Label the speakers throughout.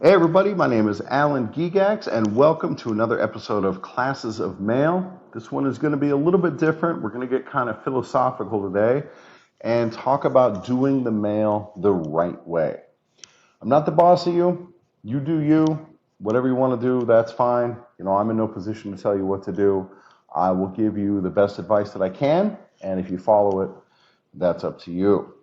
Speaker 1: Hey everybody, my name is Alan Gigax and welcome to another episode of Classes of Mail. This one is going to be a little bit different. We're going to get kind of philosophical today and talk about doing the mail the right way. I'm not the boss of you. You do you. Whatever you want to do, that's fine. I'm in no position to tell you what to do. I will give you the best advice that I can, and if you follow it, that's up to you.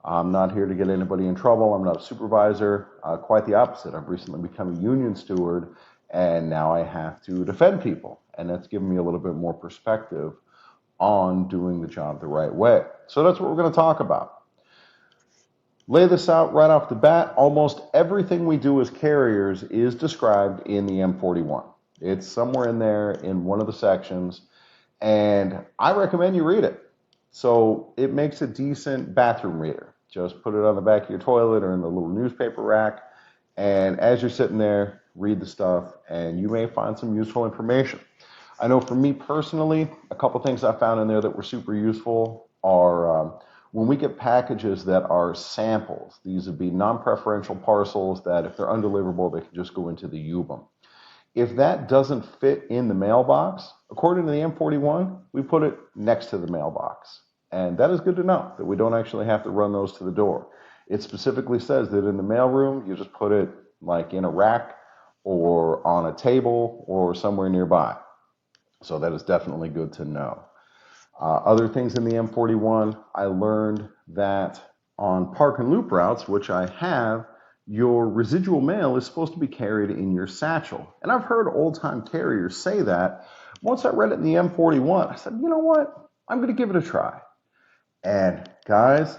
Speaker 1: I'm not here to get anybody in trouble. I'm not a supervisor. Quite the opposite. I've recently become a union steward, and now I have to defend people. And that's given me a little bit more perspective on doing the job the right way. So that's what we're going to talk about. Lay this out right off the bat. Almost everything we do as carriers is described in the M41. It's somewhere in there in one of the sections, and I recommend you read it. So it makes a decent bathroom reader. Just put it on the back of your toilet or in the little newspaper rack. And as you're sitting there, read the stuff and you may find some useful information. I know for me personally, a couple things I found in there that were super useful are when we get packages that are samples, these would be non-preferential parcels that if they're undeliverable, they can just go into the UBM. If that doesn't fit in the mailbox, according to the M41, we put it next to the mailbox. And that is good to know, that we don't actually have to run those to the door. It specifically says that in the mailroom, you just put it like in a rack or on a table or somewhere nearby. So that is definitely good to know. Other things in the M41, I learned that on park and loop routes, which I have, your residual mail is supposed to be carried in your satchel. And I've heard old-time carriers say that. Once I read it in the M41, I said, you know what? I'm going to give it a try. And guys,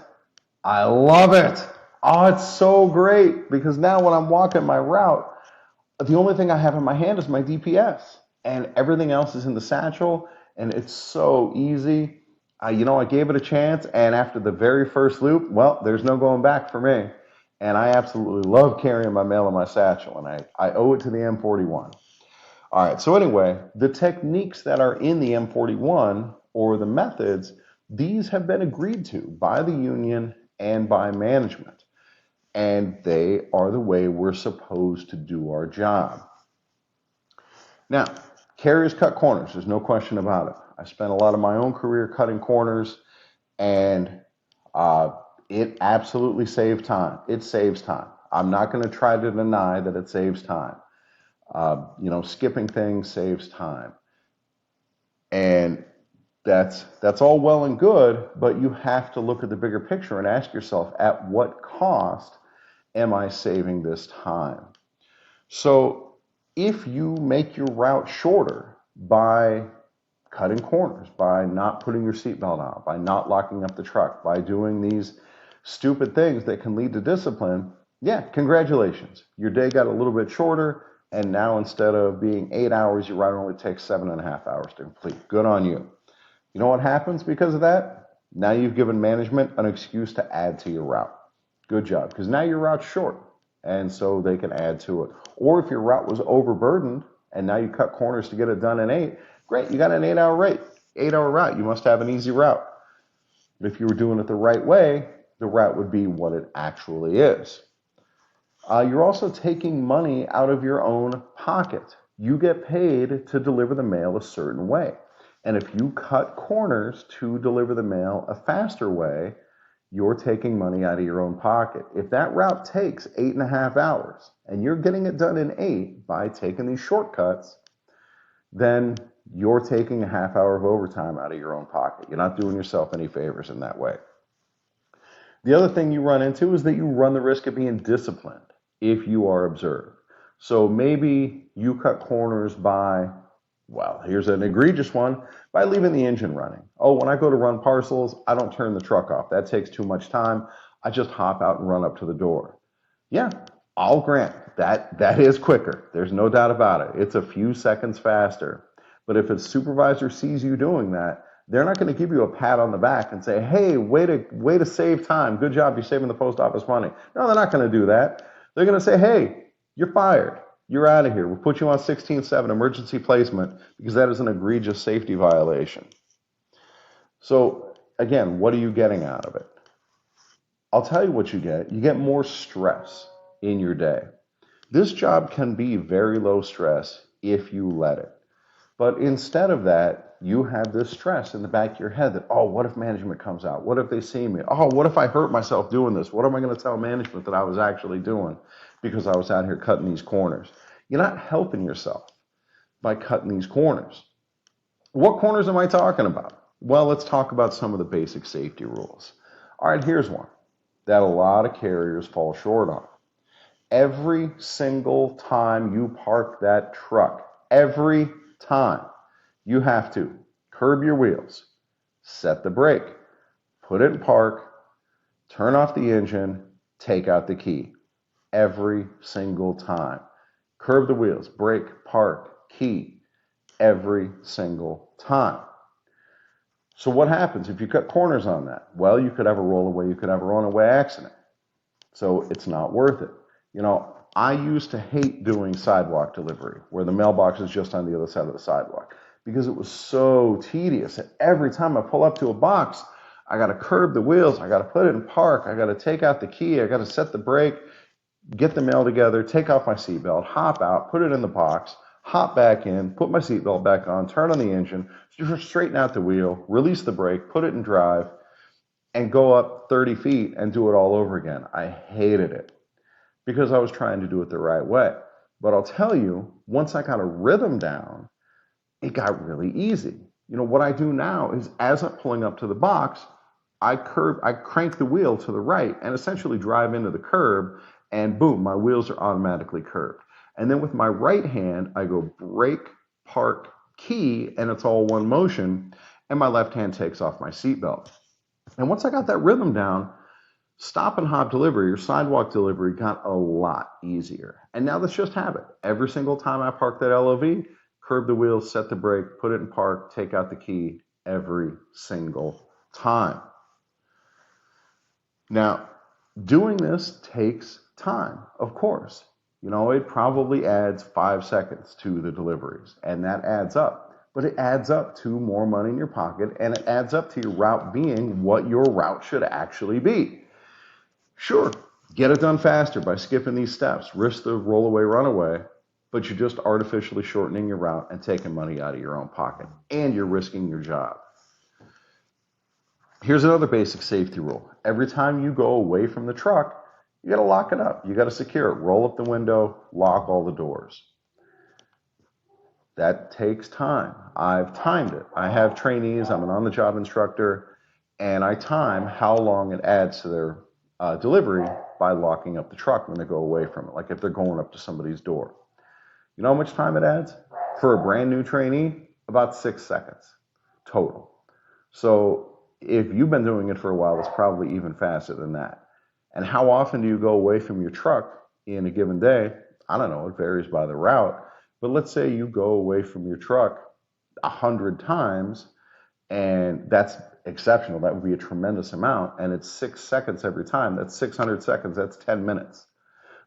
Speaker 1: I love it. Oh, it's so great because now when I'm walking my route, the only thing I have in my hand is my DPS and everything else is in the satchel and it's so easy. I gave it a chance and after the very first loop, well, there's no going back for me. And I absolutely love carrying my mail in my satchel and I owe it to the M41. All right, so anyway, the techniques that are in the M41 or the methods, these have been agreed to by the union and by management, and they are the way we're supposed to do our job. Now, carriers cut corners, there's no question about it. I spent a lot of my own career cutting corners, and it absolutely saved time. It saves time. I'm not going to try to deny that it saves time. Skipping things saves time. And that's all well and good, but you have to look at the bigger picture and ask yourself, at what cost am I saving this time? So if you make your route shorter by cutting corners, by not putting your seatbelt on, by not locking up the truck, by doing these stupid things that can lead to discipline, yeah, congratulations. Your day got a little bit shorter, and now instead of being 8 hours, your route only takes 7.5 hours to complete. Good on you. You know what happens because of that? Now you've given management an excuse to add to your route. Good job, because now your route's short, and so they can add to it. Or if your route was overburdened, and now you cut corners to get it done in 8, great, you got an 8-hour rate, 8-hour route. You must have an easy route. But if you were doing it the right way, the route would be what it actually is. You're also taking money out of your own pocket. You get paid to deliver the mail a certain way. And if you cut corners to deliver the mail a faster way, you're taking money out of your own pocket. If that route takes 8.5 hours and you're getting it done in 8 by taking these shortcuts, then you're taking a half hour of overtime out of your own pocket. You're not doing yourself any favors in that way. The other thing you run into is that you run the risk of being disciplined if you are observed. So maybe you cut corners by, well, here's an egregious one, by leaving the engine running. Oh, when I go to run parcels, I don't turn the truck off. That takes too much time. I just hop out and run up to the door. Yeah, I'll grant that is quicker. There's no doubt about it. It's a few seconds faster. But if a supervisor sees you doing that, they're not going to give you a pat on the back and say, hey, way to save time. Good job, you're saving the post office money. No, they're not going to do that. They're going to say, hey, you're fired. You're out of here. We'll put you on 16-7 emergency placement because that is an egregious safety violation. So again, what are you getting out of it? I'll tell you what you get. You get more stress in your day. This job can be very low stress if you let it. But instead of that, you have this stress in the back of your head that, oh, what if management comes out? What if they see me? Oh, what if I hurt myself doing this? What am I going to tell management that I was actually doing because I was out here cutting these corners? You're not helping yourself by cutting these corners. What corners am I talking about? Well, let's talk about some of the basic safety rules. All right, here's one that a lot of carriers fall short on. Every single time you park that truck, every time, you have to curb your wheels, set the brake, put it in park, turn off the engine, take out the key. Every single time. Curb the wheels, brake, park, key. Every single time. So what happens if you cut corners on that? Well, you could have a rollaway, you could have a runaway accident. So it's not worth it. You know, I used to hate doing sidewalk delivery, where the mailbox is just on the other side of the sidewalk, because it was so tedious. And every time I pull up to a box, I got to curb the wheels, I got to put it in park, I got to take out the key, I got to set the brake, get the mail together, take off my seatbelt, hop out, put it in the box, hop back in, put my seatbelt back on, turn on the engine, straighten out the wheel, release the brake, put it in drive, and go up 30 feet and do it all over again. I hated it because I was trying to do it the right way. But I'll tell you, once I got a rhythm down, it got really easy. You know, what I do now is as I'm pulling up to the box, I crank the wheel to the right and essentially drive into the curb, and boom, my wheels are automatically curved. And then with my right hand, I go brake, park, key, and it's all one motion, and my left hand takes off my seatbelt. And once I got that rhythm down, stop and hop delivery or sidewalk delivery got a lot easier. And now that's just habit. Every single time I park that LOV, curb the wheels, set the brake, put it in park, take out the key every single time. Now, doing this takes time, of course. You know, it probably adds 5 seconds to the deliveries, and that adds up. But it adds up to more money in your pocket, and it adds up to your route being what your route should actually be. Sure, get it done faster by skipping these steps, risk the rollaway runaway, but you're just artificially shortening your route and taking money out of your own pocket, and you're risking your job. Here's another basic safety rule. Every time you go away from the truck, you got to lock it up. You got to secure it. Roll up the window, lock all the doors. That takes time. I've timed it. I have trainees. I'm an on-the-job instructor, and I time how long it adds to their delivery by locking up the truck when they go away from it, like if they're going up to somebody's door. You know how much time it adds? For a brand new trainee, about 6 seconds total. So if you've been doing it for a while, it's probably even faster than that. And how often do you go away from your truck in a given day? I don't know, it varies by the route. But let's say you go away from your truck 100 times, and that's exceptional. That would be a tremendous amount. And it's 6 seconds every time. That's 600 seconds. That's 10 minutes.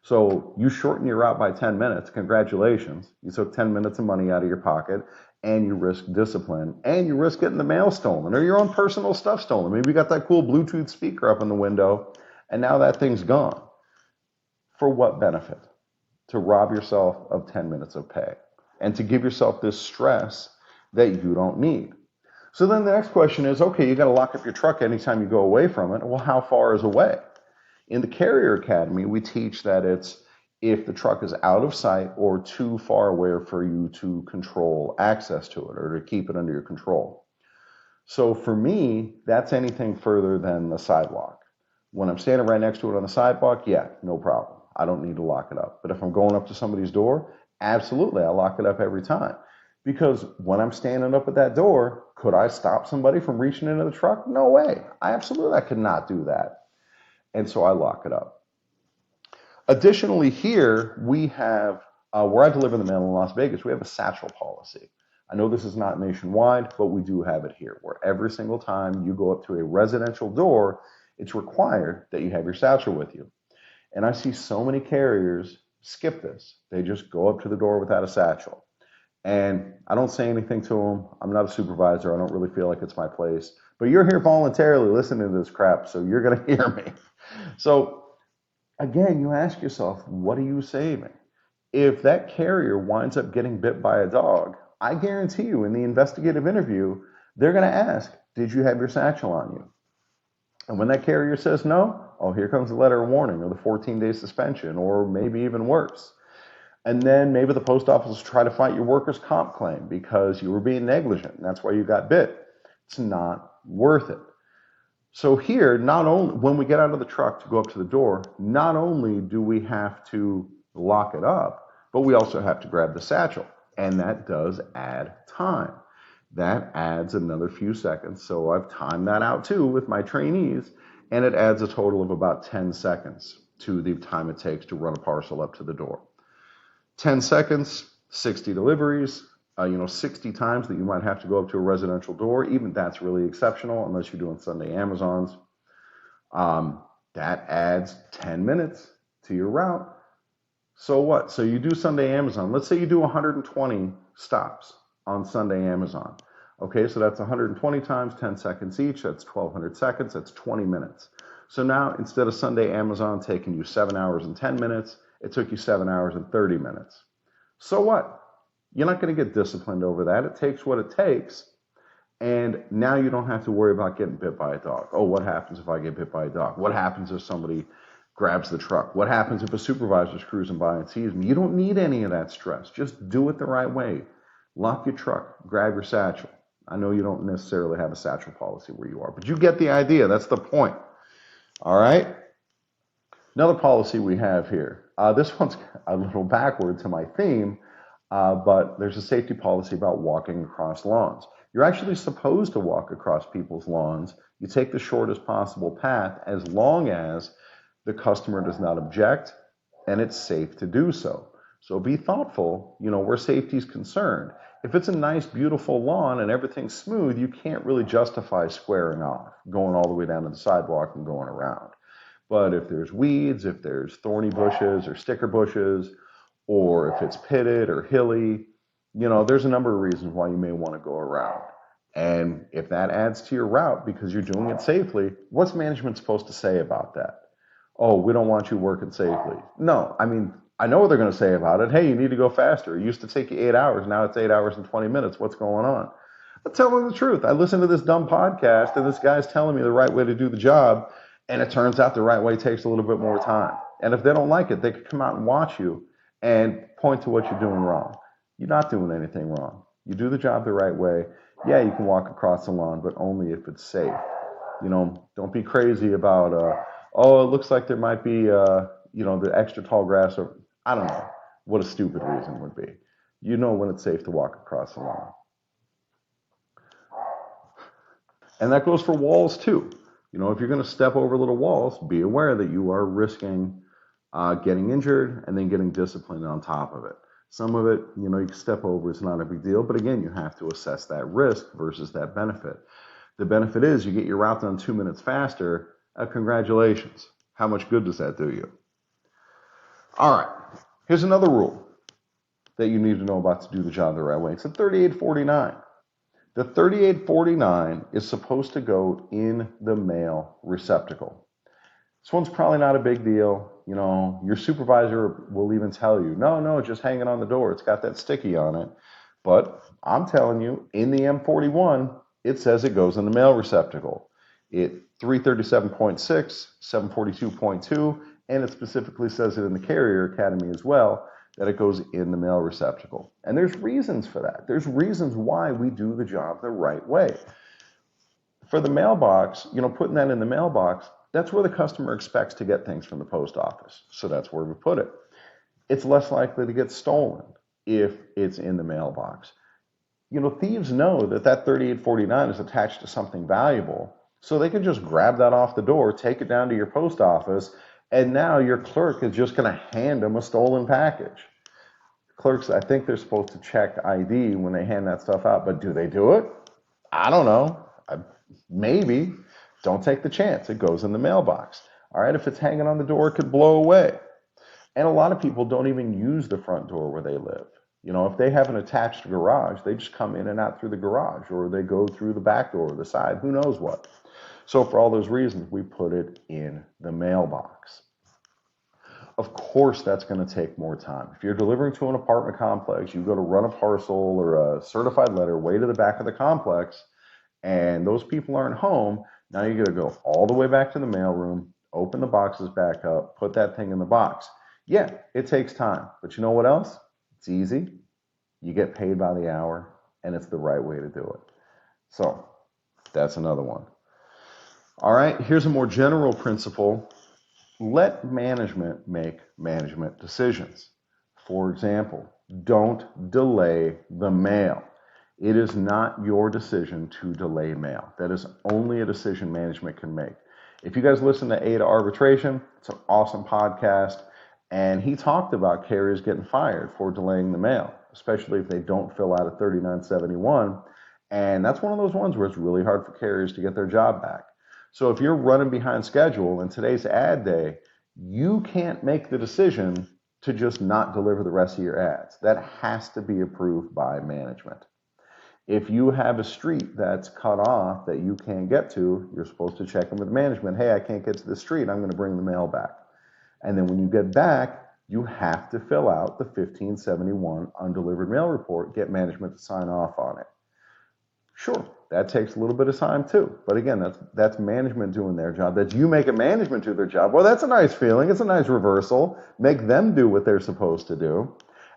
Speaker 1: So you shorten your route by 10 minutes. Congratulations. You took 10 minutes of money out of your pocket, and you risk discipline, and you risk getting the mail stolen or your own personal stuff stolen. Maybe you got that cool Bluetooth speaker up in the window, and now that thing's gone. For what benefit? To rob yourself of 10 minutes of pay and to give yourself this stress that you don't need. So then the next question is, okay, you got to lock up your truck anytime you go away from it. Well, how far is away? In the Carrier Academy, we teach that it's if the truck is out of sight or too far away for you to control access to it or to keep it under your control. So for me, that's anything further than the sidewalk. When I'm standing right next to it on the sidewalk, yeah, no problem. I don't need to lock it up. But if I'm going up to somebody's door, absolutely, I lock it up every time. Because when I'm standing up at that door, could I stop somebody from reaching into the truck? No way. I could not do that. And so I lock it up. Additionally, here we have, where I deliver the mail in Las Vegas, we have a satchel policy. I know this is not nationwide, but we do have it here, where every single time you go up to a residential door, it's required that you have your satchel with you. And I see so many carriers skip this. They just go up to the door without a satchel. And I don't say anything to them. I'm not a supervisor. I don't really feel like it's my place. But you're here voluntarily listening to this crap, so you're going to hear me. So again, you ask yourself, what are you saving? If that carrier winds up getting bit by a dog, I guarantee you in the investigative interview, they're going to ask, did you have your satchel on you? And when that carrier says no, oh, here comes the letter of warning or the 14-day suspension, or maybe even worse. And then maybe the post office will try to fight your workers' comp claim because you were being negligent, and that's why you got bit. It's not worth it. So here, not only when we get out of the truck to go up to the door, not only do we have to lock it up, but we also have to grab the satchel. And that does add time. That adds another few seconds. So I've timed that out too with my trainees, and it adds a total of about 10 seconds to the time it takes to run a parcel up to the door. 10 seconds, 60 deliveries, 60 times that you might have to go up to a residential door. Even that's really exceptional unless you're doing Sunday Amazons. That adds 10 minutes to your route. So what? So you do Sunday Amazon. Let's say you do 120 stops on Sunday Amazon. Okay, so that's 120 times 10 seconds each. That's 1,200 seconds. That's 20 minutes. So now instead of Sunday Amazon taking you 7 hours and 10 minutes, it took you 7 hours and 30 minutes. So what? You're not going to get disciplined over that. It takes what it takes. And now you don't have to worry about getting bit by a dog. Oh, what happens if I get bit by a dog? What happens if somebody grabs the truck? What happens if a supervisor's cruising by and sees me? You don't need any of that stress. Just do it the right way. Lock your truck, grab your satchel. I know you don't necessarily have a satchel policy where you are, but you get the idea. That's the point. All right. Another policy we have here. This one's a little backward to my theme, but there's a safety policy about walking across lawns. You're actually supposed to walk across people's lawns. You take the shortest possible path as long as the customer does not object and it's safe to do so. So be thoughtful, where safety is concerned. If it's a nice, beautiful lawn and everything's smooth, you can't really justify squaring off, going all the way down to the sidewalk and going around. But if there's weeds, if there's thorny bushes or sticker bushes, or if it's pitted or hilly, there's a number of reasons why you may want to go around. And if that adds to your route because you're doing it safely, what's management supposed to say about that? Oh, we don't want you working safely. No, I know what they're going to say about it. Hey, you need to go faster. It used to take you 8 hours. Now it's 8 hours and 20 minutes. What's going on? But tell them the truth. I listened to this dumb podcast and this guy's telling me the right way to do the job. And it turns out the right way takes a little bit more time. And if they don't like it, they could come out and watch you and point to what you're doing wrong. You're not doing anything wrong. You do the job the right way. Yeah, you can walk across the lawn, but only if it's safe. Don't be crazy about, it looks like there might be, the extra tall grass, or I don't know what a stupid reason would be. When it's safe to walk across the lawn. And that goes for walls too. If you're going to step over little walls, be aware that you are risking getting injured and then getting disciplined on top of it. Some of it, you can step over, it's not a big deal. But again, you have to assess that risk versus that benefit. The benefit is you get your route done 2 minutes faster. Congratulations. How much good does that do you? All right. Here's another rule that you need to know about to do the job the right way. It's a 3849. The 3849 is supposed to go in the mail receptacle. This one's probably not a big deal. Your supervisor will even tell you, no, just hang it on the door. It's got that sticky on it. But I'm telling you, in the M41, it says it goes in the mail receptacle. It 337.6, 742.2, and it specifically says it in the Carrier Academy as well, that it goes in the mail receptacle. And there's reasons for that. There's reasons why we do the job the right way. For the mailbox, putting that in the mailbox, that's where the customer expects to get things from the post office. So that's where we put it. It's less likely to get stolen if it's in the mailbox. Thieves know that 3849 is attached to something valuable. So they can just grab that off the door, take it down to your post office, and now your clerk is just going to hand them a stolen package. Clerks, I think they're supposed to check ID when they hand that stuff out, but do they do it? I don't know. Maybe. Don't take the chance. It goes in the mailbox. All right, if it's hanging on the door, it could blow away. And a lot of people don't even use the front door where they live. If they have an attached garage, they just come in and out through the garage, or they go through the back door or the side, who knows what. So for all those reasons, we put it in the mailbox. of course that's going to take more time. If you're delivering to an apartment complex, you go to run a parcel or a certified letter way to the back of the complex, and those people aren't home. Now you got to go all the way back to the mailroom, open the boxes back up, put that thing in the box. Yeah, it takes time, but you know what else? It's easy. You get paid by the hour, and it's the right way to do it. So that's another one. All right, here's a more general principle. Let management make management decisions. For example, don't delay the mail. It is not your decision to delay mail. That is only a decision management can make. If you guys listen to Ada Arbitration, it's an awesome podcast, and he talked about carriers getting fired for delaying the mail, especially if they don't fill out a 3971. And that's one of those ones where it's really hard for carriers to get their job back. So if you're running behind schedule and today's ad day, you can't make the decision to just not deliver the rest of your ads. That has to be approved by management. If you have a street that's cut off that you can't get to, you're supposed to check in with management. Hey, I can't get to the street. I'm going to bring the mail back. And then when you get back, you have to fill out the 1571 undelivered mail report, get management to sign off on it. Sure, that takes a little bit of time too. But again, that's management doing their job. That's you making management do their job. Well, that's a nice feeling. It's a nice reversal. Make them do what they're supposed to do.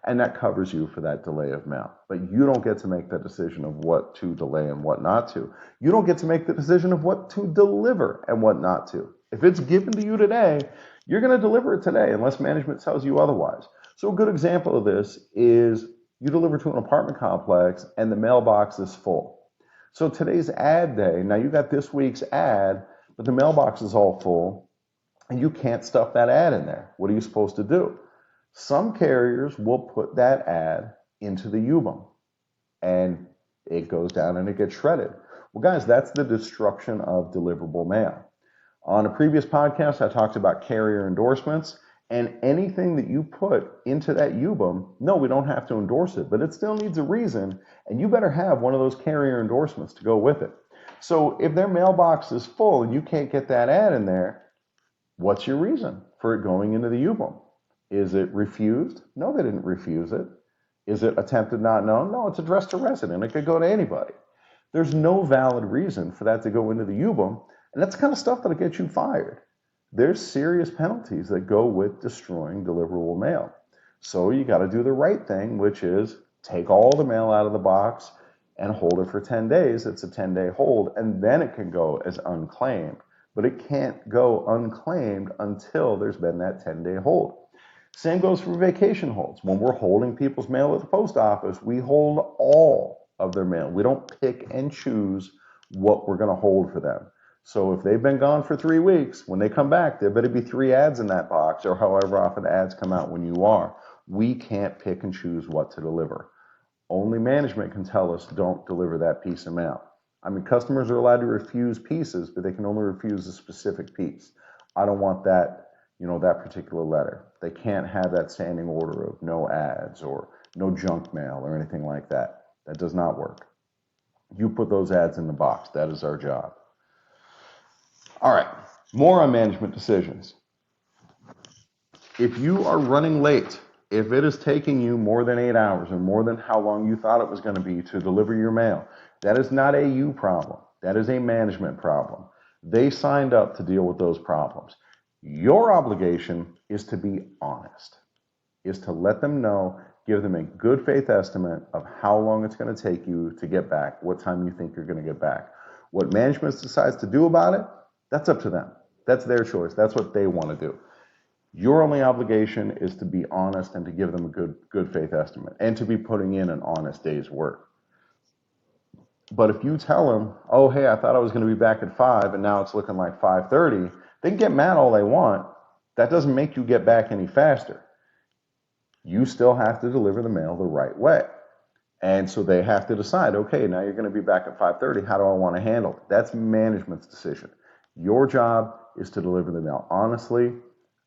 Speaker 1: And that covers you for that delay of mail. But you don't get to make that decision of what to delay and what not to. You don't get to make the decision of what to deliver and what not to. If it's given to you today, you're going to deliver it today unless management tells you otherwise. So a good example of this is you deliver to an apartment complex and the mailbox is full. So today's ad day, now you got this week's ad, but the mailbox is all full and you can't stuff that ad in there. What are you supposed to do? Some carriers will put that ad into the UBUM and it goes down and it gets shredded. Well, guys, that's the destruction of deliverable mail. On a previous podcast, I talked about carrier endorsements, and anything that you put into that UBUM, no, we don't have to endorse it, but it still needs a reason, and you better have one of those carrier endorsements to go with it. So if their mailbox is full and you can't get that ad in there, what's your reason for it going into the UBUM? Is it refused? No, they didn't refuse it. Is it attempted not known? No, it's addressed to resident. It could go to anybody. There's no valid reason for that to go into the UBUM, and that's the kind of stuff that'll get you fired. There's serious penalties that go with destroying deliverable mail. So you got to do the right thing, which is take all the mail out of the box and hold it for 10 days. It's a 10-day hold, and then it can go as unclaimed. But it can't go unclaimed until there's been that 10-day hold. Same goes for vacation holds. When we're holding people's mail at the post office, we hold all of their mail. We don't pick and choose what we're going to hold for them. So if they've been gone for 3 weeks, when they come back, there better be 3 ads in that box, or however often ads come out when you are. We can't pick and choose what to deliver. Only management can tell us don't deliver that piece of mail. I mean, customers are allowed to refuse pieces, but they can only refuse a specific piece. I don't want that, that particular letter. They can't have that standing order of no ads or no junk mail or anything like that. That does not work. You put those ads in the box. That is our job. All right, more on management decisions. If you are running late, if it is taking you more than 8 hours or more than how long you thought it was going to be to deliver your mail, that is not a you problem. That is a management problem. They signed up to deal with those problems. Your obligation is to be honest, is to let them know, give them a good faith estimate of how long it's going to take you to get back, what time you think you're going to get back. What management decides to do about it, that's up to them. That's their choice. That's what they want to do. Your only obligation is to be honest and to give them a good faith estimate and to be putting in an honest day's work. But if you tell them, oh, hey, I thought I was going to be back at 5 and now it's looking like 5:30, they can get mad all they want. That doesn't make you get back any faster. You still have to deliver the mail the right way. And so they have to decide, okay, now you're going to be back at 5:30. How do I want to handle it? That's management's decision. Your job is to deliver the mail honestly,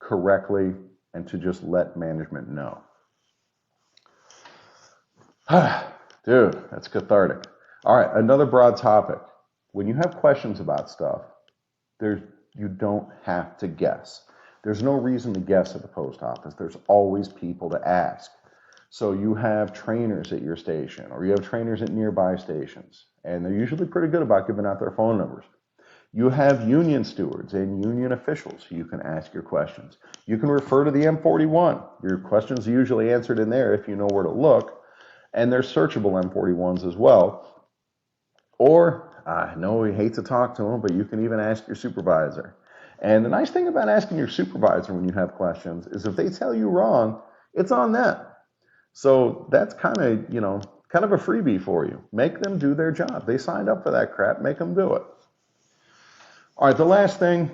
Speaker 1: correctly, and to just let management know. Dude, that's cathartic. All right, another broad topic. When you have questions about stuff, you don't have to guess. There's no reason to guess at the post office. There's always people to ask. So you have trainers at your station, or you have trainers at nearby stations, and they're usually pretty good about giving out their phone numbers. You have union stewards and union officials who you can ask your questions. You can refer to the M41. Your questions are usually answered in there if you know where to look, and there's searchable M41s as well. Or, I know we hate to talk to them, but you can even ask your supervisor. And the nice thing about asking your supervisor when you have questions is if they tell you wrong, it's on them. So that's kind of, kind of a freebie for you. Make them do their job. They signed up for that crap. Make them do it. All right, the last thing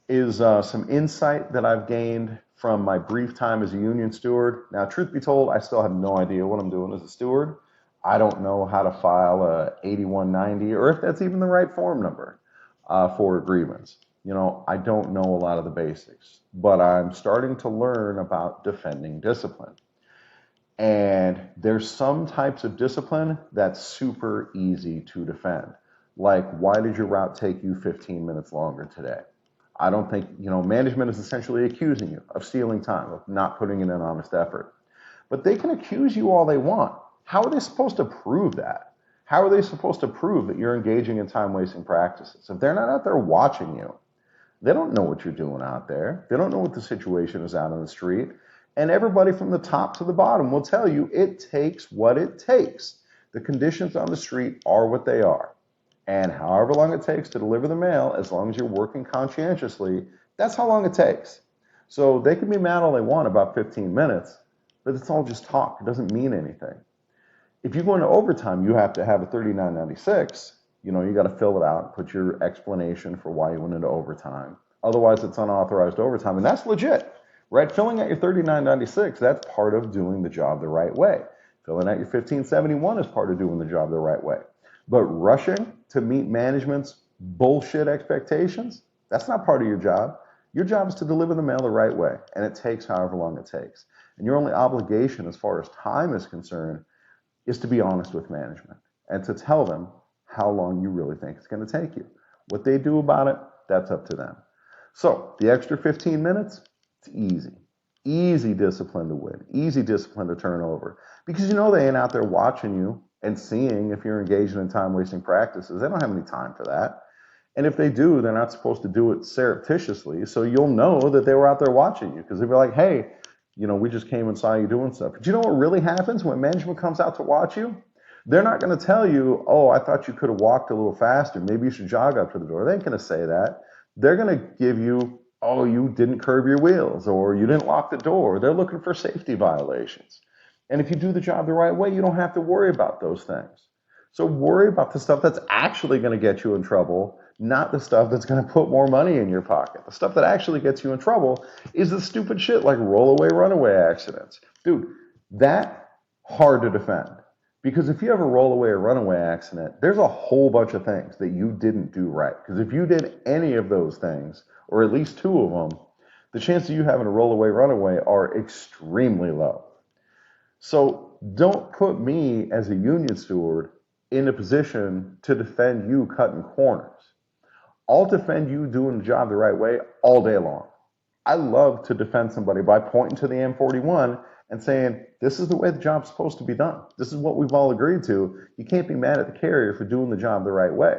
Speaker 1: is some insight that I've gained from my brief time as a union steward. Now, truth be told, I still have no idea what I'm doing as a steward. I don't know how to file a 8190 or if that's even the right form number for a grievance. I don't know a lot of the basics, but I'm starting to learn about defending discipline. And there's some types of discipline that's super easy to defend. Like, why did your route take you 15 minutes longer today? I don't think, management is essentially accusing you of stealing time, of not putting in an honest effort. But they can accuse you all they want. How are they supposed to prove that? How are they supposed to prove that you're engaging in time-wasting practices? If they're not out there watching you, they don't know what you're doing out there. They don't know what the situation is out on the street. And everybody from the top to the bottom will tell you it takes what it takes. The conditions on the street are what they are. And however long it takes to deliver the mail, as long as you're working conscientiously, that's how long it takes. So they can be mad all they want about 15 minutes, but it's all just talk. It doesn't mean anything. If you go into overtime, you have to have a 3996. You got to fill it out, put your explanation for why you went into overtime. Otherwise, it's unauthorized overtime, and that's legit, right? Filling out your 3996, that's part of doing the job the right way. Filling out your 1571 is part of doing the job the right way. But rushing to meet management's bullshit expectations, that's not part of your job. Your job is to deliver the mail the right way, and it takes however long it takes. And your only obligation as far as time is concerned is to be honest with management and to tell them how long you really think it's going to take you. What they do about it, that's up to them. So the extra 15 minutes, it's easy. Easy discipline to win. Easy discipline to turn over. Because they ain't out there watching you and seeing if you're engaging in time-wasting practices. They don't have any time for that. And if they do, they're not supposed to do it surreptitiously. So you'll know that they were out there watching you because they'll be like, hey, we just came and saw you doing stuff. But you know what really happens when management comes out to watch you? They're not going to tell you, oh, I thought you could have walked a little faster. Maybe you should jog up to the door. They ain't going to say that. They're going to give you, oh, you didn't curb your wheels or you didn't lock the door. They're looking for safety violations. And if you do the job the right way, you don't have to worry about those things. So worry about the stuff that's actually going to get you in trouble, not the stuff that's going to put more money in your pocket. The stuff that actually gets you in trouble is the stupid shit like rollaway, runaway accidents. Dude, that hard to defend. Because if you have a rollaway or runaway accident, there's a whole bunch of things that you didn't do right. Because if you did any of those things, or at least two of them, the chances of you having a rollaway, runaway are extremely low. So don't put me as a union steward in a position to defend you cutting corners. I'll defend you doing the job the right way all day long. I love to defend somebody by pointing to the M41 and saying, this is the way the job's supposed to be done. This is what we've all agreed to. You can't be mad at the carrier for doing the job the right way.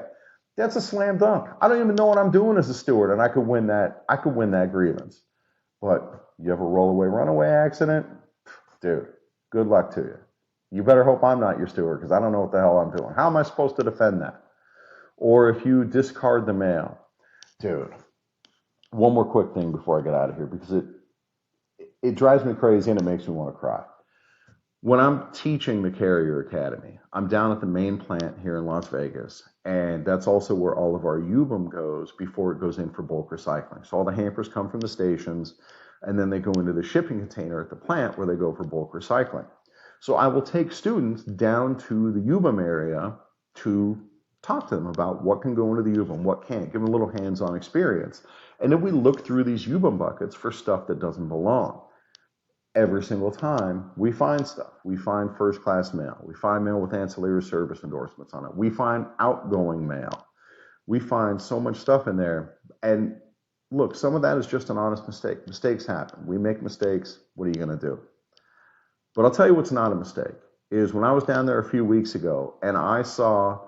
Speaker 1: That's a slam dunk. I don't even know what I'm doing as a steward, and I could win that grievance. But you have a rollaway, runaway accident, dude, good luck to you. You better hope I'm not your steward because I don't know what the hell I'm doing. How am I supposed to defend that? Or if you discard the mail, dude, one more quick thing before I get out of here because it drives me crazy and it makes me want to cry. When I'm teaching the Carrier Academy, I'm down at the main plant here in Las Vegas, and that's also where all of our UBM goes before it goes in for bulk recycling. So all the hampers come from the stations, and then they go into the shipping container at the plant where they go for bulk recycling. So I will take students down to the UBM area to talk to them about what can go into the UBM, what can't, give them a little hands-on experience. And then we look through these UBM buckets for stuff that doesn't belong. Every single time we find stuff. We find first-class mail. We find mail with ancillary service endorsements on it. We find outgoing mail. We find so much stuff in there. And look, some of that is just an honest mistake. Mistakes happen. We make mistakes. What are you going to do? But I'll tell you what's not a mistake is when I was down there a few weeks ago and I saw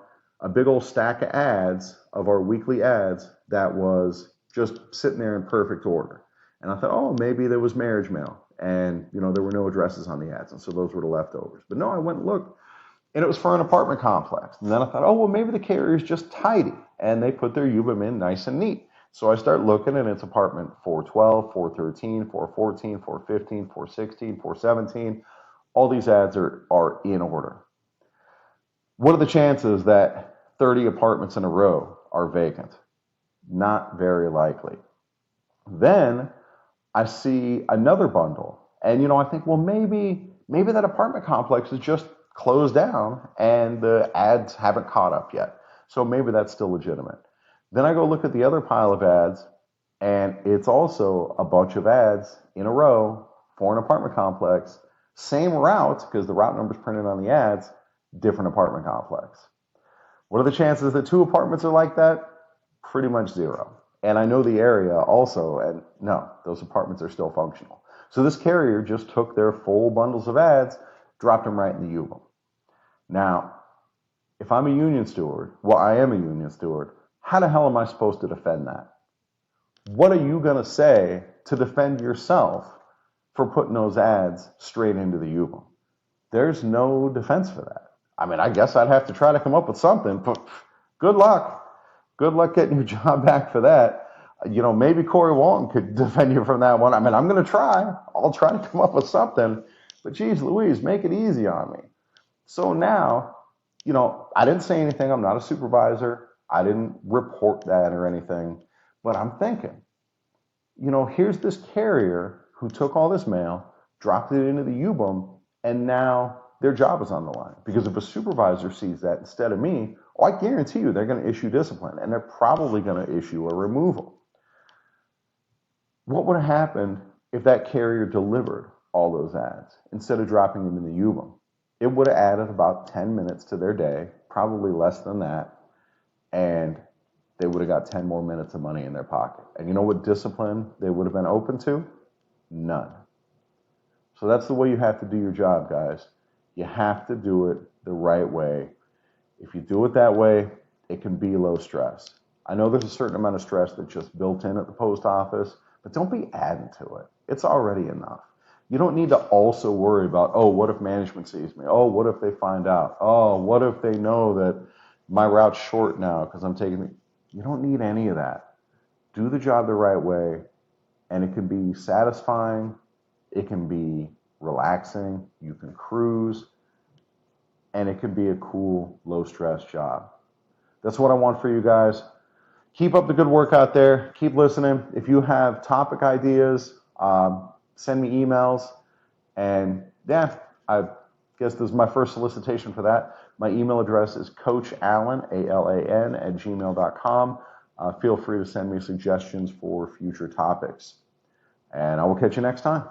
Speaker 1: a big old stack of ads of our weekly ads that was just sitting there in perfect order. And I thought, oh, maybe there was marriage mail. And, there were no addresses on the ads. And so those were the leftovers. But no, I went and looked, and it was for an apartment complex. And then I thought, oh, well, maybe the carrier is just tidy. And they put their UBIM in nice and neat. So I start looking, and it's apartment 412, 413, 414, 415, 416, 417. All these ads are in order. What are the chances that 30 apartments in a row are vacant? Not very likely. Then I see another bundle, and I think, well, maybe that apartment complex is just closed down and the ads haven't caught up yet. So maybe that's still legitimate. Then I go look at the other pile of ads, and it's also a bunch of ads in a row for an apartment complex. Same route, because the route number's printed on the ads, different apartment complex. What are the chances that 2 apartments are like that? Pretty much 0. And I know the area also, and no, those apartments are still functional. So this carrier just took their full bundles of ads, dropped them right in the UBIM. Now, if I'm a union steward, well, I am a union steward, how the hell am I supposed to defend that? What are you going to say to defend yourself for putting those ads straight into the UBIM? There's no defense for that. I mean, I guess I'd have to try to come up with something, but good luck. Good luck getting your job back for that. Maybe Corey Walton could defend you from that one. I mean, I'm going to try. I'll try to come up with something. But geez Louise, make it easy on me. So now, I didn't say anything. I'm not a supervisor. I didn't report that or anything. But I'm thinking, here's this carrier who took all this mail, dropped it into the UBIM, and now their job is on the line. Because if a supervisor sees that instead of me, I guarantee you they're going to issue discipline, and they're probably going to issue a removal. What would have happened if that carrier delivered all those ads instead of dropping them in the UBIM? It would have added about 10 minutes to their day, probably less than that, and they would have got 10 more minutes of money in their pocket. And you know what discipline they would have been open to? None. So that's the way you have to do your job, guys. You have to do it the right way. If you do it that way, it can be low stress. I know there's a certain amount of stress that's just built in at the post office, but don't be adding to it. It's already enough. You don't need to also worry about, oh, what if management sees me? Oh, what if they find out? Oh, what if they know that my route's short now because I'm taking it? You don't need any of that. Do the job the right way, and it can be satisfying. It can be relaxing. You can cruise, and it can be a cool, low-stress job. That's what I want for you guys. Keep up the good work out there. Keep listening. If you have topic ideas, send me emails. And yeah, I guess this is my first solicitation for that. My email address is coachallen, ALAN, @gmail.com. Feel free to send me suggestions for future topics. And I will catch you next time.